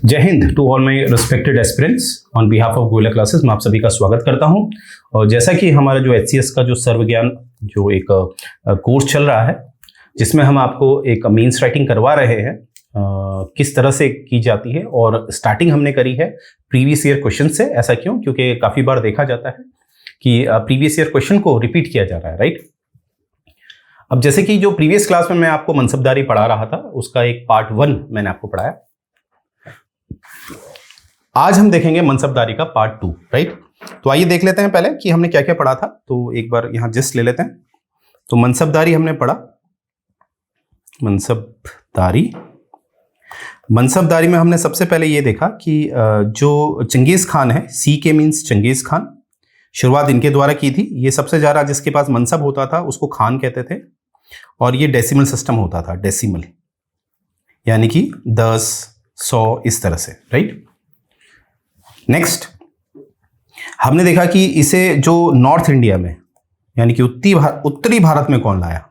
जय हिंद to all my respected aspirants on behalf of Goyla classes. मैं आप सभी का स्वागत करता हूं। और जैसा कि हमारा जो HCS का जो सर्वज्ञान जो एक कोर्स चल रहा है, जिसमें हम आपको एक मीन्स राइटिंग करवा रहे हैं, किस तरह से की जाती है। और स्टार्टिंग हमने करी है प्रीवियस ईयर क्वेश्चन से। ऐसा क्यों? क्योंकि काफ़ी बार देखा जाता है कि प्रीवियस ईयर क्वेश्चन को रिपीट किया जा रहा है, राइट। अब जैसे कि जो प्रीवियस क्लास में मैं आपको मनसबदारी पढ़ा रहा था, उसका एक पार्ट 1 मैंने आपको पढ़ाया। आज हम देखेंगे मनसबदारी का पार्ट 2, राइट। तो आइए देख लेते हैं पहले कि हमने क्या क्या पढ़ा था। तो एक बार यहां जिस्ट ले लेते हैं। तो मनसबदारी हमने पढ़ा। मनसबदारी में हमने सबसे पहले ये देखा कि जो चंगेज खान है, सी के मीन्स चंगेज खान, शुरुआत इनके द्वारा की थी। ये सबसे ज्यादा जिसके पास मनसब होता था उसको खान कहते थे। और ये डेसिमल सिस्टम होता था, डेसिमल यानी कि 10, 100 इस तरह से, राइट। नेक्स्ट हमने देखा कि इसे जो नॉर्थ इंडिया में यानी कि उत्तरी भारत में कौन लाया?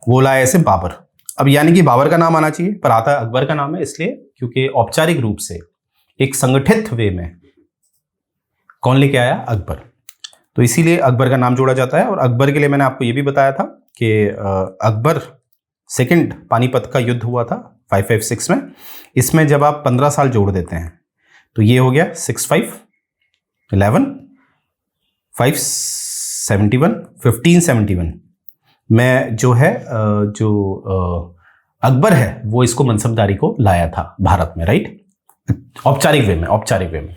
वो लाया इसे बाबर। अब यानी कि बाबर का नाम आना चाहिए, पर आता अकबर का नाम है, इसलिए क्योंकि औपचारिक रूप से एक संगठित वे में कौन लेके आया? अकबर। तो इसीलिए अकबर का नाम जोड़ा जाता है। और अकबर के लिए मैंने आपको ये भी बताया था कि अकबर सेकंड पानीपत का युद्ध हुआ था 556 में। इसमें जब आप 15 साल जोड़ देते हैं तो ये हो गया 6, 5, 11, 5, 71, 1571 में जो है अकबर है वो इसको मनसबदारी को लाया था भारत में, राइट। औपचारिक वे में।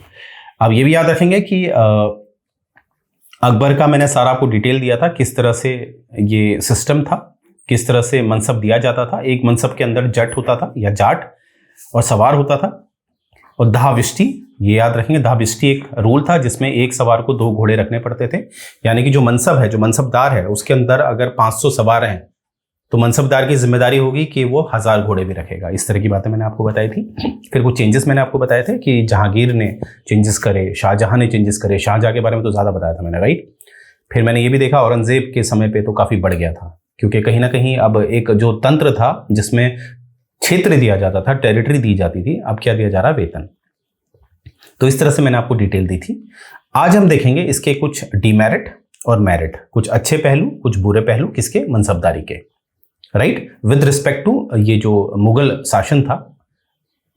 अब ये भी याद रखेंगे कि अकबर का मैंने सारा आपको डिटेल दिया था, किस तरह से ये सिस्टम था, किस तरह से मनसब दिया जाता था। एक मनसब के अंदर जट होता था या जाट, और सवार होता था, और दहाविष्टि, ये याद रखेंगे, दहाविष्टि एक रूल था जिसमें एक सवार को 2 घोड़े रखने पड़ते थे। यानी कि जो मनसब है, जो मनसबदार है, उसके अंदर अगर 500 सवार हैं तो मनसबदार की जिम्मेदारी होगी कि वो 1000 घोड़े भी रखेगा। इस तरह की बातें मैंने आपको बताई थी। फिर कुछ चेंजेस मैंने आपको बताए थे कि जहांगीर ने चेंजेस करे, शाहजहां ने चेंजेस करे। शाहजहां के बारे में तो ज़्यादा बताया था मैंने, राइट। फिर मैंने ये भी देखा औरंगजेब के समय पे तो काफ़ी बढ़ गया था, क्योंकि कहीं ना कहीं अब एक जो तंत्र था जिसमें क्षेत्र दिया जाता था, टेरिटरी दी जाती थी, अब क्या दिया जा रहा है? वेतन। तो इस तरह से मैंने आपको डिटेल दी थी। आज हम देखेंगे इसके कुछ डीमेरिट और मेरिट, कुछ अच्छे पहलू, कुछ बुरे पहलू किसके? मनसबदारी के, राइट। विद रिस्पेक्ट टू ये जो मुगल शासन था,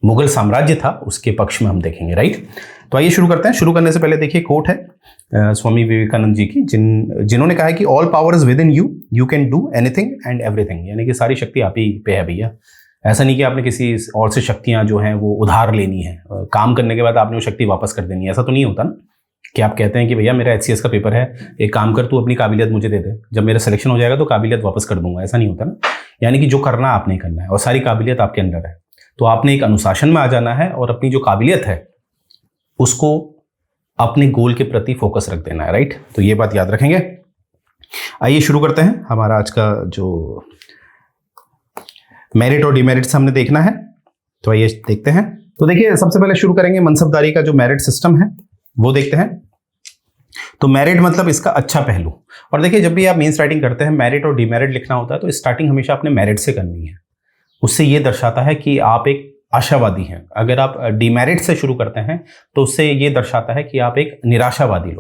मुगल साम्राज्य था, उसके पक्ष में हम देखेंगे, राइट। तो आइए शुरू करते हैं। शुरू करने से पहले देखिए कोट है स्वामी विवेकानंद जी की, जिन्होंने कहा है कि all power is with in you, you can do anything and everything. यानी कि सारी शक्ति आप ही पे है भैया। ऐसा नहीं कि आपने किसी और से शक्तियां जो हैं वो उधार लेनी है, काम करने के बाद आपने वो शक्ति वापस कर देनी है। ऐसा तो नहीं होता ना कि आप कहते हैं कि भैया मेरा HCS का पेपर है, एक काम कर, तू अपनी काबिलियत मुझे दे दे, जब मेरा सिलेक्शन हो जाएगा तो काबिलियत वापस कर दूंगा। ऐसा नहीं होता ना। यानी कि जो करना आपने करना है और सारी काबिलियत आपके अंदर है, तो आपने एक अनुशासन में आ जाना है और अपनी जो काबिलियत है उसको अपने गोल के प्रति फोकस रख देना है, राइट। तो ये बात याद रखेंगे। आइए शुरू करते हैं। हमारा आज का जो मेरिट और डिमेरिट्स हमने देखना है, तो आइए देखते हैं। तो देखिए सबसे पहले शुरू करेंगे मनसबदारी का जो मेरिट सिस्टम है वो देखते हैं। तो मेरिट मतलब इसका अच्छा पहलू। और देखिए जब भी आप मीन्स राइटिंग करते हैं, मेरिट और डिमेरिट लिखना होता है तो स्टार्टिंग हमेशा अपने मेरिट से करनी है। उससे ये दर्शाता है कि आप एक आशावादी हैं। अगर आप डिमेरिट से शुरू करते हैं तो उससे ये दर्शाता है कि आप एक निराशावादी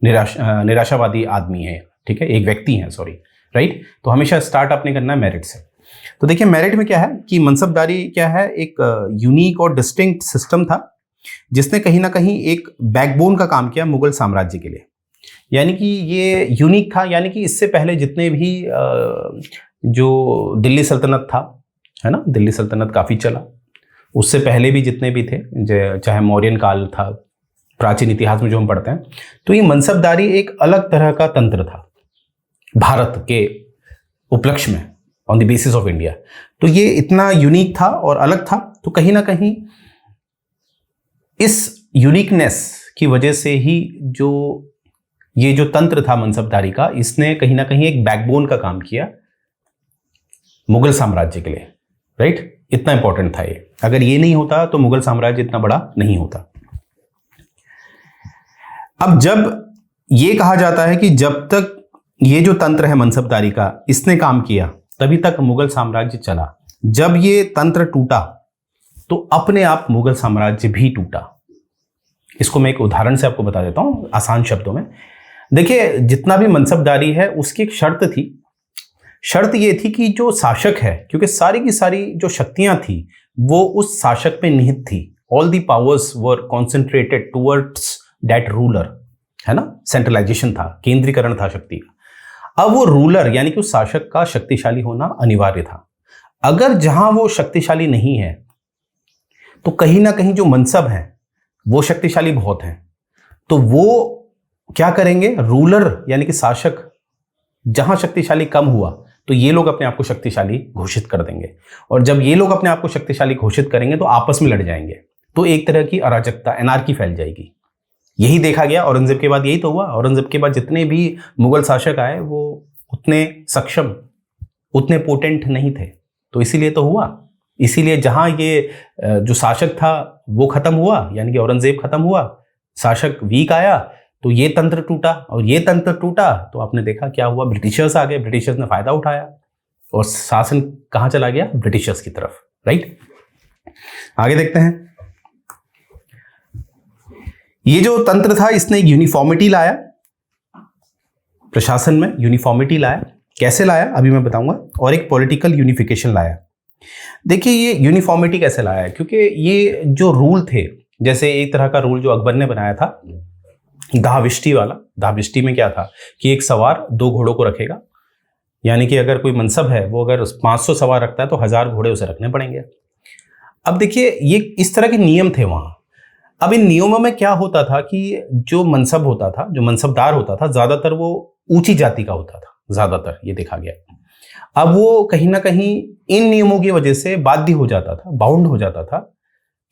निराशावादी आदमी है, ठीक है, एक व्यक्ति है, सॉरी, राइट। तो हमेशा स्टार्ट आपने करना है मेरिट से। तो देखिए मेरिट में क्या है कि मनसबदारी क्या है? एक यूनिक और डिस्टिंक्ट सिस्टम था जिसने कहीं ना कहीं एक बैकबोन का काम किया मुगल साम्राज्य के लिए। यानी कि ये यूनिक था, यानी कि इससे पहले जितने भी जो दिल्ली सल्तनत था, है ना, दिल्ली सल्तनत काफ़ी चला। उससे पहले भी जितने भी थे, चाहे मौर्यन काल था, प्राचीन इतिहास में जो हम पढ़ते हैं, तो ये मनसबदारी एक अलग तरह का तंत्र था भारत के उपलक्ष्य में, on the basis of India. तो ये इतना यूनिक था और अलग था। तो कहीं ना कहीं इस यूनिकनेस की वजह से ही ये जो तंत्र था मनसबदारी का, इसने कहीं ना कहीं एक बैकबोन का काम किया मुगल साम्राज्य के लिए, राइट। इतना इंपॉर्टेंट था ये। अगर ये नहीं होता तो मुगल साम्राज्य इतना बड़ा नहीं होता। अब जब ये कहा जाता है कि जब तक ये जो तंत्र है मनसबदारी का इसने काम किया तभी तक मुगल साम्राज्य चला। जब ये तंत्र टूटा तो अपने आप मुगल साम्राज्य भी टूटा। इसको मैं एक उदाहरण से आपको बता देता हूं आसान शब्दों में। देखिए, जितना भी मनसबदारी है उसकी एक शर्त थी। शर्त ये थी कि जो शासक है, क्योंकि सारी की सारी जो शक्तियां थी वो उस शासक पे निहित थी। All the powers were concentrated towards that ruler, है ना, सेंट्रलाइजेशन था, केंद्रीकरण था शक्ति का। अब वो रूलर यानी कि उस शासक का शक्तिशाली होना अनिवार्य था। अगर जहां वो शक्तिशाली नहीं है तो कहीं ना कहीं जो मनसब है वो शक्तिशाली बहुत हैं, तो वो क्या करेंगे, रूलर यानी कि शासक जहां शक्तिशाली कम हुआ तो ये लोग अपने आप को शक्तिशाली घोषित कर देंगे, और जब ये लोग अपने आप को शक्तिशाली घोषित करेंगे तो आपस में लड़ जाएंगे, तो एक तरह की अराजकता, एनार्की फैल जाएगी। यही देखा गया औरंगजेब के बाद, यही तो हुआ। औरंगजेब के बाद जितने भी मुगल शासक आए वो उतने सक्षम, उतने पोटेंट नहीं थे, तो इसीलिए तो हुआ। इसीलिए जहां ये जो शासक था वो खत्म हुआ, यानी कि औरंगजेब खत्म हुआ, शासक वीक आया, तो ये तंत्र टूटा, और ये तंत्र टूटा तो आपने देखा क्या हुआ, ब्रिटिशर्स आ गए, ब्रिटिशर्स ने फायदा उठाया और शासन कहां चला गया, ब्रिटिशर्स की तरफ, राइट। आगे देखते हैं। ये जो तंत्र था इसने एक यूनिफॉर्मिटी लाया, प्रशासन में यूनिफॉर्मिटी लाया। कैसे लाया अभी मैं बताऊंगा, और एक पॉलिटिकल यूनिफिकेशन लाया। देखिए ये यूनिफॉर्मिटी कैसे लाया, क्योंकि ये जो रूल थे, जैसे एक तरह का रूल जो अकबर ने बनाया था दाहविष्टि वाला। दाहविष्टि में क्या था कि एक सवार 2 घोड़ों को रखेगा, यानी कि अगर कोई मनसब है वो अगर 500 सवार रखता है तो 1000 घोड़े उसे रखने पड़ेंगे। अब देखिए ये इस तरह के नियम थे वहां। अब इन नियमों में क्या होता था कि जो मनसब होता था, जो मनसबदार होता था, ज्यादातर वो ऊंची जाति का होता था, ज्यादातर ये देखा गया। अब वो कहीं ना कहीं इन नियमों की वजह से बाध्य हो जाता था, बाउंड हो जाता था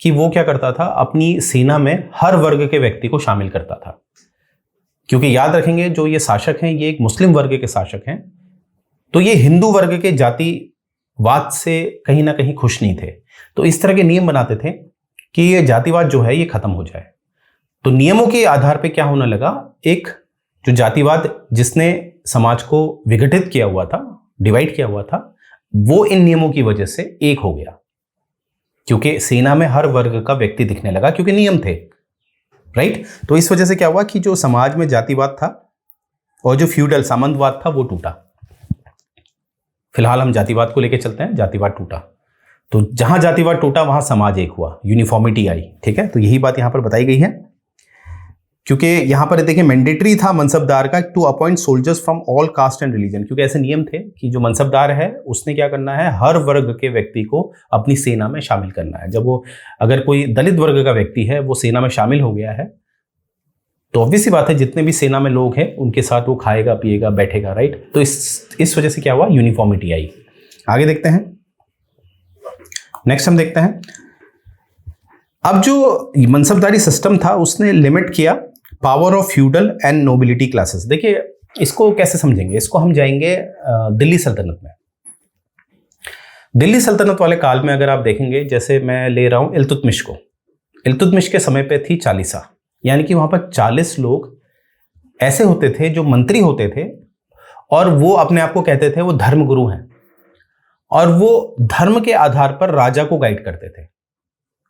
कि वो क्या करता था, अपनी सेना में हर वर्ग के व्यक्ति को शामिल करता था। क्योंकि याद रखेंगे जो ये शासक हैं ये एक मुस्लिम वर्ग के शासक हैं, तो ये हिंदू वर्ग के जातिवाद से कहीं ना कहीं खुश नहीं थे। तो इस तरह के नियम बनाते थे कि ये जातिवाद जो है ये खत्म हो जाए। तो नियमों के आधार पे क्या होने लगा, एक जो जातिवाद जिसने समाज को विघटित किया हुआ था, डिवाइड किया हुआ था, वो इन नियमों की वजह से एक हो गया, क्योंकि सेना में हर वर्ग का व्यक्ति दिखने लगा, क्योंकि नियम थे, राइट। तो इस वजह से क्या हुआ कि जो समाज में जातिवाद था और जो फ्यूडल सामंतवाद था वो टूटा। फिलहाल हम जातिवाद को लेकर चलते हैं, जातिवाद टूटा। तो जहां जातिवाद टूटा वहां समाज एक हुआ, यूनिफॉर्मिटी आई, ठीक है। तो यही बात यहां पर बताई गई है, क्योंकि यहां पर देखिए मैंडेटरी था मनसबदार का to appoint soldiers from all caste and religion, क्योंकि ऐसे नियम थे कि जो मनसबदार है उसने क्या करना है, हर वर्ग के व्यक्ति को अपनी सेना में शामिल करना है। जब वो अगर कोई दलित वर्ग का व्यक्ति है वो सेना में शामिल हो गया है तो ऑब्वियस सी बात है जितने भी सेना में लोग हैं उनके साथ वो खाएगा पिएगा बैठेगा, राइट। तो इस वजह से क्या हुआ, यूनिफॉर्मिटी आई। आगे देखते हैं, नेक्स्ट हम देखते हैं। अब जो मनसबदारी सिस्टम था उसने लिमिट किया power of feudal and nobility classes. देखिए इसको कैसे समझेंगे, इसको हम जाएंगे दिल्ली सल्तनत में। दिल्ली सल्तनत वाले काल में अगर आप देखेंगे, जैसे मैं ले रहा हूं इल्तुतमिश को, इल्तुतमिश के समय पे थी चालीसा, यानी कि वहां पर 40 लोग ऐसे होते थे जो मंत्री होते थे और वो अपने आप को कहते थे वो धर्मगुरु हैं, और वो धर्म के आधार पर राजा को गाइड करते थे,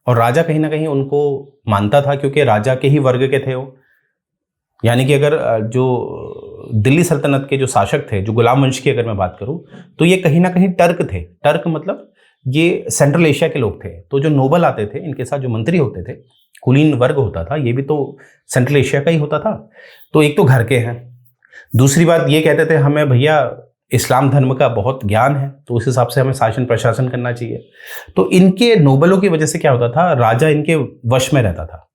और राजा कहीं ना कहीं उनको मानता था क्योंकि राजा के ही वर्ग के थे वो। यानी कि अगर जो दिल्ली सल्तनत के जो शासक थे, जो गुलाम वंश की अगर मैं बात करूं, तो ये कहीं ना कहीं टर्क थे। टर्क मतलब ये सेंट्रल एशिया के लोग थे। तो जो नोबल आते थे इनके साथ जो मंत्री होते थे, कुलीन वर्ग होता था, ये भी तो सेंट्रल एशिया का ही होता था। तो एक तो घर के हैं, दूसरी बात ये कहते थे हमें भैया इस्लाम धर्म का बहुत ज्ञान है, तो उस हिसाब से हमें शासन प्रशासन करना चाहिए। तो इनके नोबलों की वजह से क्या होता था, राजा इनके वश में रहता था।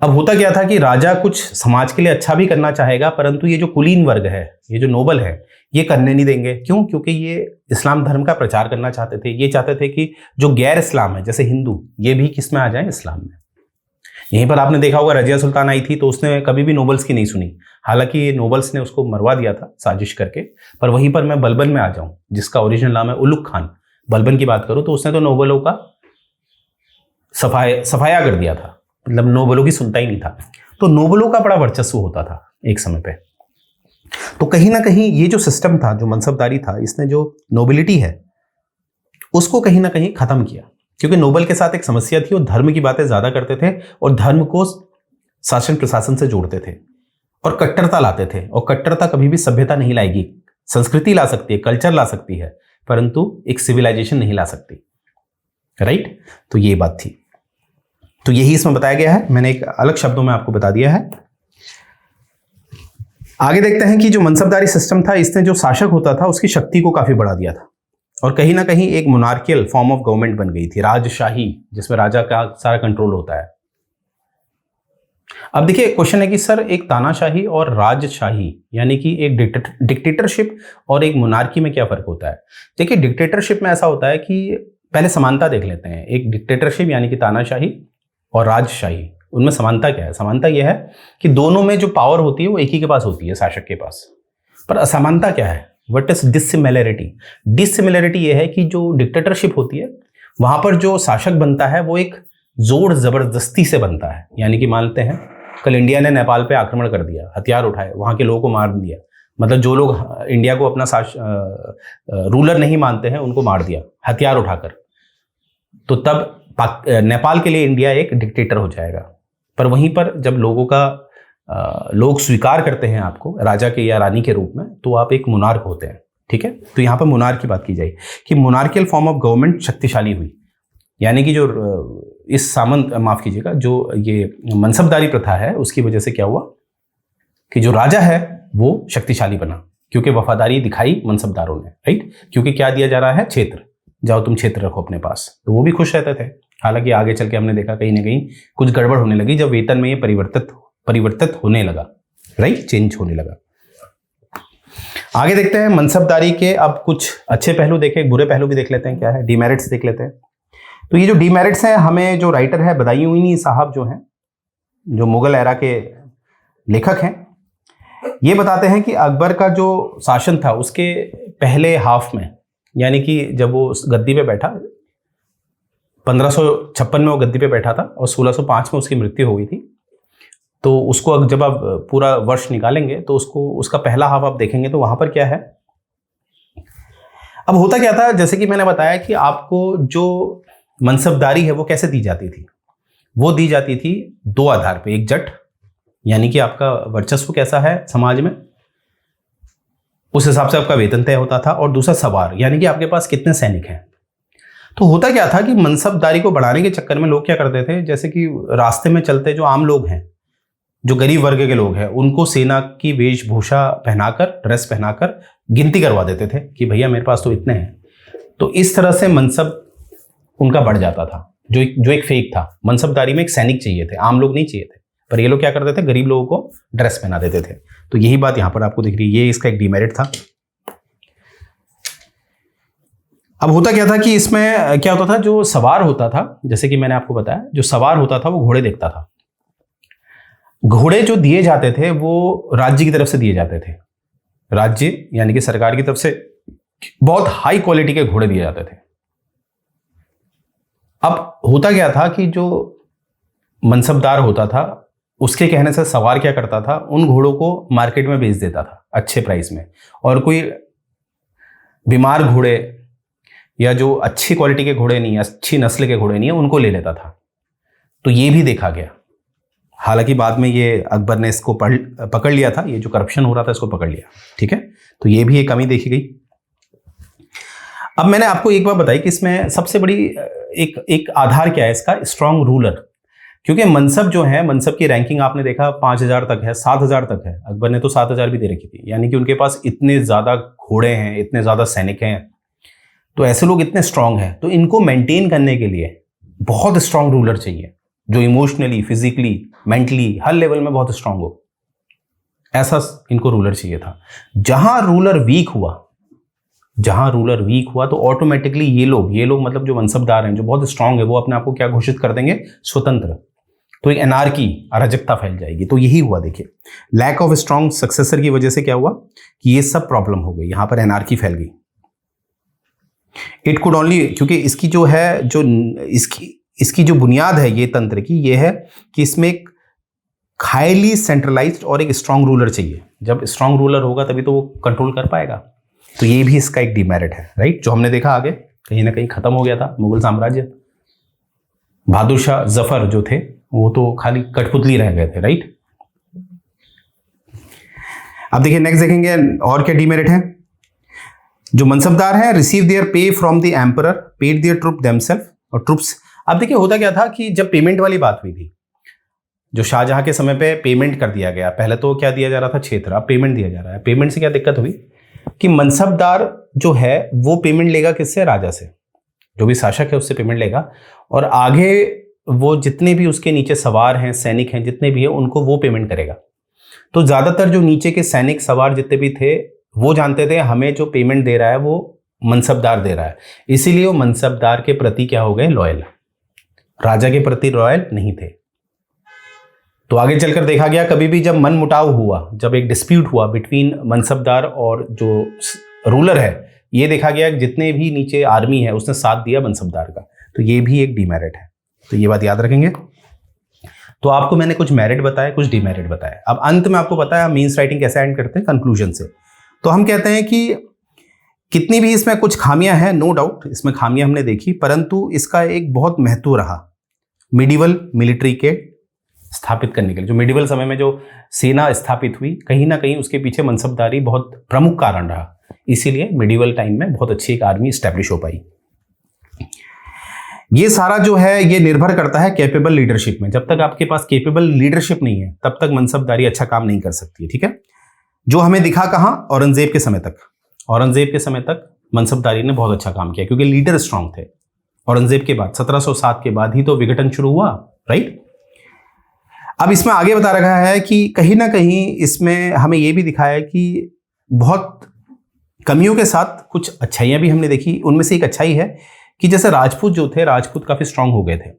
अब होता क्या था कि राजा कुछ समाज के लिए अच्छा भी करना चाहेगा, परंतु ये जो कुलीन वर्ग है, ये जो नोबल है, ये करने नहीं देंगे। क्यों? क्योंकि ये इस्लाम धर्म का प्रचार करना चाहते थे। ये चाहते थे कि जो गैर इस्लाम है, जैसे हिंदू, ये भी किस में आ जाए, इस्लाम में। यहीं पर आपने देखा होगा रजिया सुल्तान आई थी तो उसने कभी भी नोबल्स की नहीं सुनी, हालांकि नोबल्स ने उसको मरवा दिया था साजिश करके। पर वहीं पर मैं बलबन में आ जाऊं, जिसका ओरिजिनल नाम है उलुग खान, बलबन की बात करूं तो उसने तो नोबलों का सफाया कर दिया था, मतलब नोबलों की सुनता ही नहीं था। तो नोबलों का बड़ा वर्चस्व होता था एक समय पे। तो कहीं ना कहीं ये जो सिस्टम था, जो मनसबदारी था, इसने जो नोबिलिटी है उसको कहीं ना कहीं खत्म किया, क्योंकि नोबल के साथ एक समस्या थी, वो धर्म की बातें ज्यादा करते थे और धर्म को शासन प्रशासन से जोड़ते थे और कट्टरता लाते थे। और कट्टरता कभी भी सभ्यता नहीं लाएगी। संस्कृति ला सकती है, कल्चर ला सकती है, परंतु एक सिविलाइजेशन नहीं ला सकती, राइट। तो ये बात थी, तो यही इसमें बताया गया है, मैंने एक अलग शब्दों में आपको बता दिया है। आगे देखते हैं कि जो मनसबदारी सिस्टम था, इसने जो शासक होता था उसकी शक्ति को काफी बढ़ा दिया था और कहीं ना कहीं एक मोनार्कियल फॉर्म ऑफ गवर्नमेंट बन गई थी, राजशाही, जिसमें राजा का सारा कंट्रोल होता है। अब देखिए क्वेश्चन है कि सर एक तानाशाही और राजशाही यानी कि एक डिक्टेटरशिप और एक मोनार्की में क्या फर्क होता है। देखिए डिक्टेटरशिप में ऐसा होता है कि पहले समानता देख लेते हैं। एक डिक्टेटरशिप यानी कि तानाशाही और राजशाही, उनमें समानता क्या है? समानता यह है कि दोनों में जो पावर होती है वो एक ही के पास होती है, शासक के पास। पर असमानता क्या है? What is dissimilarity? डिसिमिलैरिटी यह है कि जो डिक्टेटरशिप होती है वहां पर जो शासक बनता है वो एक जोर जबरदस्ती से बनता है। यानी कि मानते हैं कल इंडिया ने नेपाल पे आक्रमण कर दिया, हथियार उठाए, वहां के लोगों को मार दिया, मतलब जो लोग इंडिया को अपना रूलर नहीं मानते हैं उनको मार दिया हथियार उठाकर, तो तब नेपाल के लिए इंडिया एक डिक्टेटर हो जाएगा। पर वहीं पर जब लोग स्वीकार करते हैं आपको राजा के या रानी के रूप में, तो आप एक मोनार्क होते हैं, ठीक है। तो यहाँ पर मोनार्क की बात की जाए कि मोनार्कियल फॉर्म ऑफ गवर्नमेंट शक्तिशाली हुई, यानी कि जो इस माफ कीजिएगा, जो ये मनसबदारी प्रथा है उसकी वजह से क्या हुआ कि जो राजा है वो शक्तिशाली बना, क्योंकि वफादारी दिखाई मनसबदारों ने, राइट। क्योंकि क्या दिया जा रहा है? क्षेत्र, जाओ तुम क्षेत्र रखो अपने पास, तो वो भी खुश रहते थे। हालांकि आगे चल के हमने देखा कहीं ना कहीं कुछ गड़बड़ होने लगी जब वेतन में ये परिवर्तित होने लगा, राइट, चेंज होने लगा। आगे देखते हैं मनसबदारी के अब कुछ अच्छे पहलू देखे, बुरे पहलू भी देख लेते हैं, क्या है, डीमेरिट्स देख लेते हैं। तो ये जो डीमेरिट्स हैं हमें जो राइटर है बदायूनी साहब जो हैं, जो मुगल एरा के लेखक हैं, ये बताते हैं कि अकबर का जो शासन था उसके पहले हाफ में, यानी कि जब वो गद्दी पे बैठा 1556 में वो गद्दी पे बैठा था और 1605 में उसकी मृत्यु हो गई थी, तो उसको जब आप पूरा वर्ष निकालेंगे तो उसका पहला हाफ आप देखेंगे तो वहां पर क्या है। अब होता क्या था, जैसे कि मैंने बताया कि आपको जो मनसबदारी है वो कैसे दी जाती थी, वो दी जाती थी दो आधार पे, एक जट यानी कि आपका वर्चस्व कैसा है समाज में, उस हिसाब से आपका वेतन तय होता था, और दूसरा सवार यानी कि आपके पास कितने सैनिक हैं। तो होता क्या था कि मनसबदारी को बढ़ाने के चक्कर में लोग क्या करते थे, जैसे कि रास्ते में चलते जो आम लोग हैं, जो गरीब वर्ग के लोग हैं, उनको सेना की वेशभूषा पहनाकर, ड्रेस पहनाकर गिनती करवा देते थे कि भैया मेरे पास तो इतने हैं। तो इस तरह से मनसब उनका बढ़ जाता था, जो एक फेक था। मनसबदारी में एक सैनिक चाहिए थे, आम लोग नहीं चाहिए थे, पर ये लोग क्या करते थे, गरीब लोगों को ड्रेस पहना देते थे। तो यही बात यहां पर आपको दिख रही है, ये इसका एक डिमेरिट था। अब होता क्या था कि इसमें क्या होता था, जो सवार होता था, जैसे कि मैंने आपको बताया, जो सवार होता था वो घोड़े देखता था। घोड़े जो दिए जाते थे वो राज्य की तरफ से दिए जाते थे, राज्य यानी कि सरकार की तरफ से बहुत हाई क्वालिटी के घोड़े दिए जाते थे। अब होता क्या था कि जो मनसबदार होता था उसके कहने से सवार क्या करता था, उन घोड़ों को मार्केट में बेच देता था अच्छे प्राइस में, और कोई बीमार घोड़े या जो अच्छी क्वालिटी के घोड़े नहीं है, अच्छी नस्ल के घोड़े नहीं है, उनको ले लेता था। तो ये भी देखा गया। हालांकि बाद में ये अकबर ने इसको पकड़ लिया था, ये जो करप्शन हो रहा था इसको पकड़ लिया, ठीक है। तो ये भी एक कमी देखी गई। अब मैंने आपको एक बात बताई कि इसमें सबसे बड़ी एक आधार क्या है इसका, स्ट्रांग रूलर। क्योंकि मनसब जो है, मनसब की रैंकिंग आपने देखा 5000 तक है, 7000 तक है। अकबर ने तो 7000 भी दे रखी थी, यानी कि उनके पास इतने ज्यादा घोड़े हैं, इतने ज्यादा सैनिक हैं, तो ऐसे लोग इतने स्ट्रांग हैं। तो इनको मेंटेन करने के लिए बहुत स्ट्रांग रूलर चाहिए, जो इमोशनली, फिजिकली, मेंटली हर लेवल में बहुत स्ट्रांग हो। ऐसा इनको रूलर चाहिए था। जहां रूलर वीक हुआ तो ऑटोमेटिकली ये लोग मतलब जो मनसबदार हैं, जो बहुत स्ट्रांग है, वो अपने आप को क्या घोषित कर देंगे, स्वतंत्र। तो एक एनार्की, अराजकता फैल जाएगी। तो यही हुआ, देखिए लैक ऑफ स्ट्रांग सक्सेसर की वजह से क्या हुआ कि ये सब प्रॉब्लम हो गई, यहां पर एनार्की फैल गई। इट कुड ओनली, क्योंकि इसकी जो है, जो इसकी जो बुनियाद है ये तंत्र की, ये है कि इसमें एक हाईली सेंट्रलाइज्ड और एक स्ट्रांग रूलर चाहिए। जब स्ट्रांग रूलर होगा तभी तो वो कंट्रोल कर पाएगा। तो ये भी इसका एक डिमेरिट है, राइट, जो हमने देखा आगे कहीं ना कहीं खत्म हो गया था मुगल साम्राज्य। बहादुर शाह जफर जो थे वो तो खाली कठपुतली रह गए थे, राइट। अब देखिए नेक्स्ट देखेंगे और क्या डीमेरिट है। जो मनसबदार है receive their pay from the emperor, paid their troop themselves, और ट्रूप्स। अब देखिए होता क्या था कि जब पेमेंट वाली बात हुई थी, जो शाहजहां के समय पे पेमेंट कर दिया गया, पहले तो क्या दिया जा रहा था, क्षेत्र, अब पेमेंट दिया जा रहा है। पेमेंट से क्या दिक्कत हुई कि मनसबदार जो है वो पेमेंट लेगा किससे, राजा से, जो भी शासक है उससे पेमेंट लेगा, और आगे वो जितने भी उसके नीचे सवार हैं, सैनिक हैं, जितने भी हैं, उनको वो पेमेंट करेगा। तो ज्यादातर जो नीचे के सैनिक सवार जितने भी थे वो जानते थे हमें जो पेमेंट दे रहा है वो मनसबदार दे रहा है, इसीलिए वो मनसबदार के प्रति क्या हो गए, लॉयल, राजा के प्रति लॉयल नहीं थे। तो आगे चलकर देखा गया कभी भी जब मनमुटाव हुआ, जब एक डिस्प्यूट हुआ बिटवीन मनसबदार और जो रूलर है, ये देखा गया जितने भी नीचे आर्मी है उसने साथ दिया मनसबदार का, तो ये भी एक डीमेरिट है। तो ये बात याद रखेंगे। तो आपको मैंने कुछ मेरिट बताया, कुछ डीमेरिट बताया। अब अंत में आपको पता है मीन्स राइटिंग कैसे एंड करते हैं, कंक्लूजन से। तो हम कहते हैं कि कितनी भी इसमें कुछ खामियां हैं, नो डाउट इसमें खामियां हमने देखी, परंतु इसका एक बहुत महत्व रहा मिडिवल मिलिट्री के स्थापित करने के लिए। जो मिडिवल समय में जो सेना स्थापित हुई, कहीं ना कहीं उसके पीछे मनसबदारी बहुत प्रमुख कारण रहा, इसीलिए मिडिवल टाइम में बहुत अच्छी एक आर्मी स्टैब्लिश हो पाई। ये सारा जो है ये निर्भर करता है कैपेबल लीडरशिप में। जब तक आपके पास कैपेबल लीडरशिप नहीं है तब तक मनसबदारी अच्छा काम नहीं कर सकती है, ठीक है। जो हमें दिखा कहां, औरंगजेब के समय तक। औरंगजेब के समय तक मनसबदारी ने बहुत अच्छा काम किया क्योंकि लीडर स्ट्रांग थे। औरंगजेब के बाद 1707 के बाद ही तो विघटन शुरू हुआ, राइट। अब इसमें आगे बता रखा है कि कहीं ना कहीं इसमें हमें यह भी दिखाया कि बहुत कमियों के साथ कुछ अच्छाइयां भी हमने देखी। उनमें से एक अच्छाई है कि जैसे राजपूत जो थे, राजपूत काफी स्ट्रांग हो गए थे,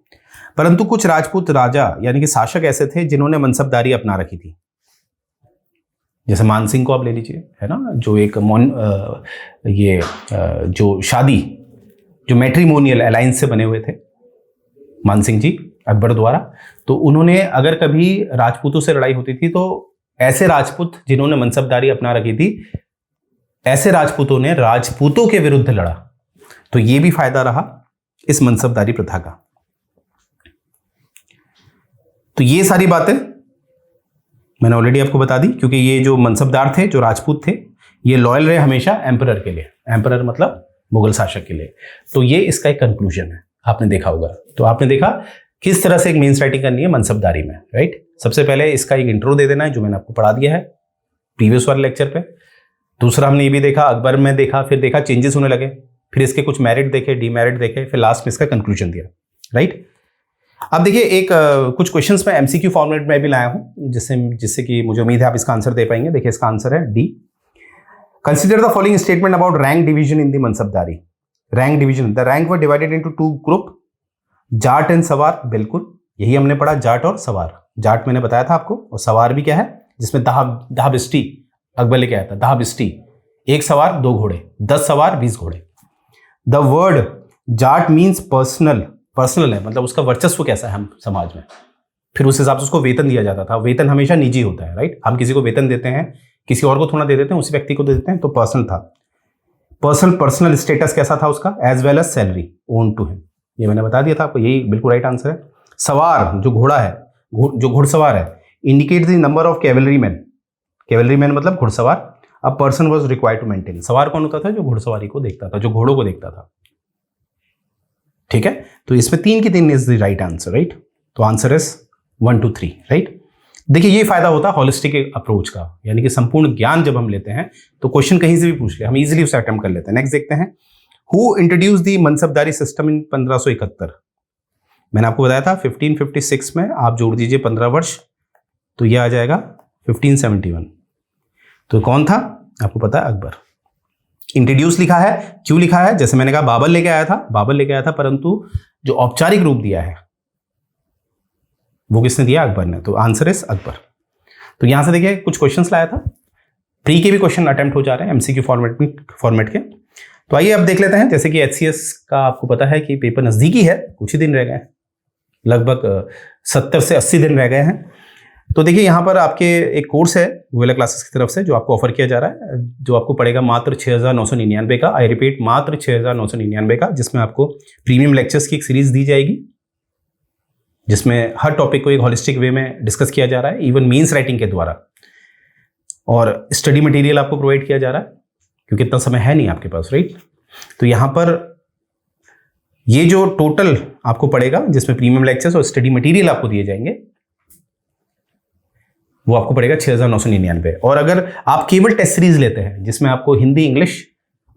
परंतु कुछ राजपूत राजा यानी कि शासक ऐसे थे जिन्होंने मनसबदारी अपना रखी थी। जैसे मानसिंह को आप ले लीजिए, है ना, जो एक जो शादी जो मैट्रिमोनियल अलायंस से बने हुए थे मानसिंह जी अकबर द्वारा, तो उन्होंने अगर कभी राजपूतों से लड़ाई होती थी तो ऐसे राजपूत जिन्होंने मनसबदारी अपना रखी थी, ऐसे राजपूतों ने राजपूतों के विरुद्ध लड़ा। तो ये भी फायदा रहा इस मनसबदारी प्रथा का। तो ये सारी बातें मैंने ऑलरेडी आपको बता दी, क्योंकि ये जो मनसबदार थे, जो राजपूत थे, ये लॉयल रहे हमेशा एम्परर के लिए, एम्परर मतलब मुगल शासक के लिए। तो ये इसका एक कंक्लूजन है, आपने देखा होगा। तो आपने देखा किस तरह से एक मीन्स राइटिंग करनी है मनसबदारी में, राइट। सबसे पहले इसका एक इंट्रो दे देना है जो मैंने आपको पढ़ा दिया है प्रीवियस वाले लेक्चर पे। दूसरा हमने ये भी देखा, अकबर में देखा, फिर देखा चेंजेस होने लगे, फिर इसके कुछ मेरिट देखे, डीमेरिट देखे, फिर लास्ट में इसका कंक्लूजन दिया, राइट। अब देखिए एक कुछ क्वेश्चंस मैं एमसीक्यू फॉर्मेट में भी लाया हूं, जिससे कि मुझे उम्मीद है आप इसका आंसर दे पाएंगे। देखिए इसका आंसर है D. Consider the following statement about rank division in the मनसबदारी। Rank division, the rank were divided into two group, Jat and सवार। बिल्कुल यही हमने पढ़ा, जाट और सवार। जाट मैंने बताया था आपको, और सवार भी क्या है, जिसमें दहा बिस्टी अकबर लेके आया था, दहा बिस्टी, एक सवार 2 घोड़े, 10 सवार 20 घोड़े। The word Jat means personal, personal है मतलब उसका वर्चस्व कैसा है हम समाज में, फिर उस हिसाब से उसको वेतन दिया जाता था। वेतन हमेशा निजी होता है, राइट। हम किसी को वेतन देते हैं, किसी और को थोड़ा दे देते हैं, उसी व्यक्ति को दे देते हैं, तो पर्सनल था। पर्सनल स्टेटस कैसा था उसका, as well as salary own to him, ये मैंने बता दिया था आपको, यही बिल्कुल राइट आंसर है। सवार जो घोड़ा है, जो घुड़सवार है, indicate the number of cavalry man. Cavalry man मतलब घुड़सवार। A person was required to maintain. सवार कौन होता था, जो घुड़सवारी को देखता था, जो घोड़ों को देखता था, ठीक है। तो इसमें 3 की 3 is the right answer, right. तो आंसर इज 1 2 3, राइट। देखिए ये फायदा होता है हॉलिस्टिक अप्रोच का, यानी कि संपूर्ण ज्ञान जब हम लेते हैं तो क्वेश्चन कहीं से भी पूछ ले, हम इजीली उसे अटेम्प्ट कर लेते हैं। नेक्स्ट देखते हैं, who introduce the मनसबदारी system in 1571। मैंने आपको बताया था 1556 में आप जोड़ दीजिए 15 वर्ष, तो यह आ जाएगा 1571। तो कौन था, आपको पता है, अकबर। इंट्रोड्यूस लिखा है, क्यों लिखा है, जैसे मैंने कहा बाबर लेके आया था, परंतु जो औपचारिक रूप दिया है वो किसने दिया, अकबर ने। तो आंसर इज अकबर। तो यहां से देखिए कुछ क्वेश्चंस लाया था, प्री के भी क्वेश्चन अटेम्प्ट हो जा रहे हैं एमसीक्यू फॉर्मेट के। तो आइए अब देख लेते हैं। जैसे कि एचसीएस का आपको पता है कि पेपर नजदीकी है, कुछ ही दिन रह गए हैं, लगभग 70 से 80 दिन रह गए हैं। तो देखिए यहाँ पर आपके एक कोर्स है गोयला क्लासेस की तरफ से जो आपको ऑफर किया जा रहा है, जो आपको पड़ेगा मात्र 6,999 का। आई रिपीट, मात्र 6,999 का, जिसमें आपको प्रीमियम लेक्चर्स की एक सीरीज दी जाएगी, जिसमें हर टॉपिक को एक होलिस्टिक वे में डिस्कस किया जा रहा है, इवन मीन्स राइटिंग के द्वारा। और स्टडी मटेरियल आपको प्रोवाइड किया जा रहा है, क्योंकि इतना समय है नहीं आपके पास, राइट। तो यहाँ पर ये जो टोटल आपको पड़ेगा, जिसमें प्रीमियम लेक्चर्स और स्टडी मटेरियल आपको दिए जाएंगे, वो आपको पड़ेगा 6,999। और अगर आप केवल टेस्ट सीरीज लेते हैं, जिसमें आपको हिंदी, इंग्लिश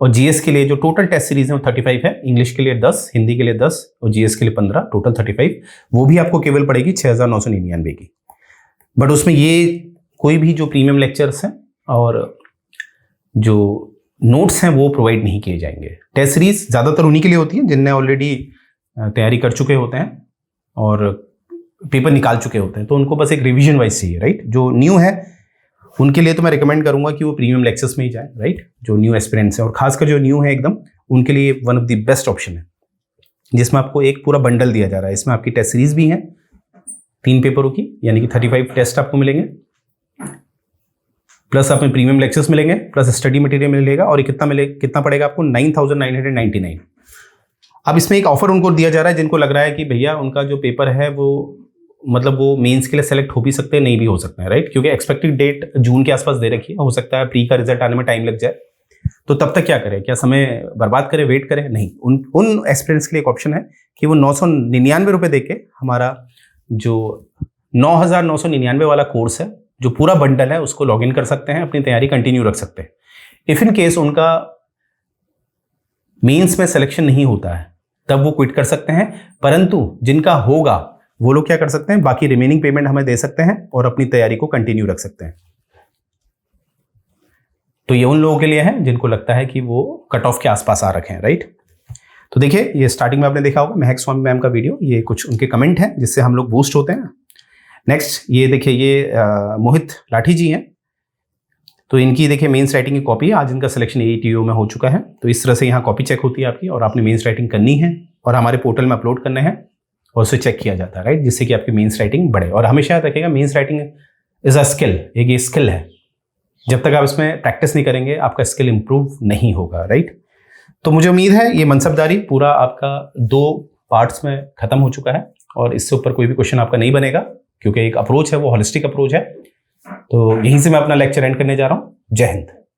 और जीएस के लिए जो टोटल टेस्ट सीरीज है वो 35 है, इंग्लिश के लिए 10, हिंदी के लिए 10 और जीएस के लिए 15, टोटल 35, वो भी आपको केवल पड़ेगी 6,999 की। बट उसमें ये कोई भी जो प्रीमियम लेक्चर्स हैं और जो नोट्स हैं वो प्रोवाइड नहीं किए जाएंगे। टेस्ट सीरीज ज़्यादातर उन्हीं के लिए होती है जिनने ऑलरेडी तैयारी कर चुके होते हैं और पेपर निकाल चुके होते हैं, तो उनको बस एक रिवीजन वाइज चाहिए, राइट। जो न्यू है उनके लिए तो मैं रिकमेंड करूंगा कि वो प्रीमियम लेक्चर्स में ही जाए, राइट। जो न्यू एस्पिरेंट्स हैं और खासकर जो न्यू है एकदम, उनके लिए one of the best option है, जिसमें आपको एक पूरा बंडल दिया जा रहा है। इसमें आपकी टेस्ट सीरीज भी है 3 पेपरों की, यानी कि 35 टेस्ट आपको मिलेंगे, प्लस आपमें प्रीमियम लेक्चर्स मिलेंगे, प्लस स्टडी मटेरियल मिलेगा। और ये कितना पड़ेगा आपको? 9,999। अब इसमें एक ऑफर उनको दिया जा रहा है जिनको लग रहा है कि भैया उनका जो पेपर है वो मतलब वो मेंस के लिए सेलेक्ट हो भी सकते हैं, नहीं भी हो सकते हैं, राइट। क्योंकि एक्सपेक्टेड डेट जून के आसपास दे रखी है, हो सकता है प्री का रिजल्ट आने में टाइम लग जाए, तो तब तक क्या करें? क्या समय बर्बाद करें, वेट करें? नहीं। उन एस्पिरेंट्स के लिए एक ऑप्शन है कि वो 999 रुपये दे के हमारा जो 9,999 वाला कोर्स है, जो पूरा बंडल है, उसको लॉग इन कर सकते हैं, अपनी तैयारी कंटिन्यू रख सकते हैं। इफ इन केस उनका मेंस में सिलेक्शन नहीं होता है, तब वो क्विट कर सकते हैं। परंतु जिनका होगा वो लोग क्या कर सकते हैं? बाकी रिमेनिंग पेमेंट हमें दे सकते हैं और अपनी तैयारी को कंटिन्यू रख सकते हैं। तो ये उन लोगों के लिए है जिनको लगता है कि वो कट ऑफ के आसपास आ रखे हैं, राइट। तो देखिए, ये स्टार्टिंग में आपने देखा होगा महक स्वामी मैम का वीडियो, ये कुछ उनके कमेंट हैं जिससे हम लोग बूस्ट होते हैं। नेक्स्ट ये देखिए, ये मोहित लाठी जी हैं, तो इनकी देखिए मेंस राइटिंग की कॉपी है। आज इनका सिलेक्शन AETO में हो चुका है, तो इस तरह से यहाँ कॉपी चेक होती है आपकी, और आपने मेंस राइटिंग करनी है और हमारे पोर्टल में अपलोड करने हैं और उसे चेक किया जाता है, राइट, जिससे कि आपकी मेंस राइटिंग बढ़े। और हमेशा याद रखिएगा, mains writing is a skill, एक ये स्किल है। जब तक आप इसमें प्रैक्टिस नहीं करेंगे आपका स्किल इंप्रूव नहीं होगा, राइट। तो मुझे उम्मीद है ये मनसबदारी पूरा आपका 2 पार्ट्स में खत्म हो चुका है और इससे ऊपर कोई भी क्वेश्चन आपका नहीं बनेगा, क्योंकि एक अप्रोच है वो होलिस्टिक अप्रोच है। तो यहीं से मैं अपना लेक्चर एंड करने जा रहा हूँ। जय हिंद।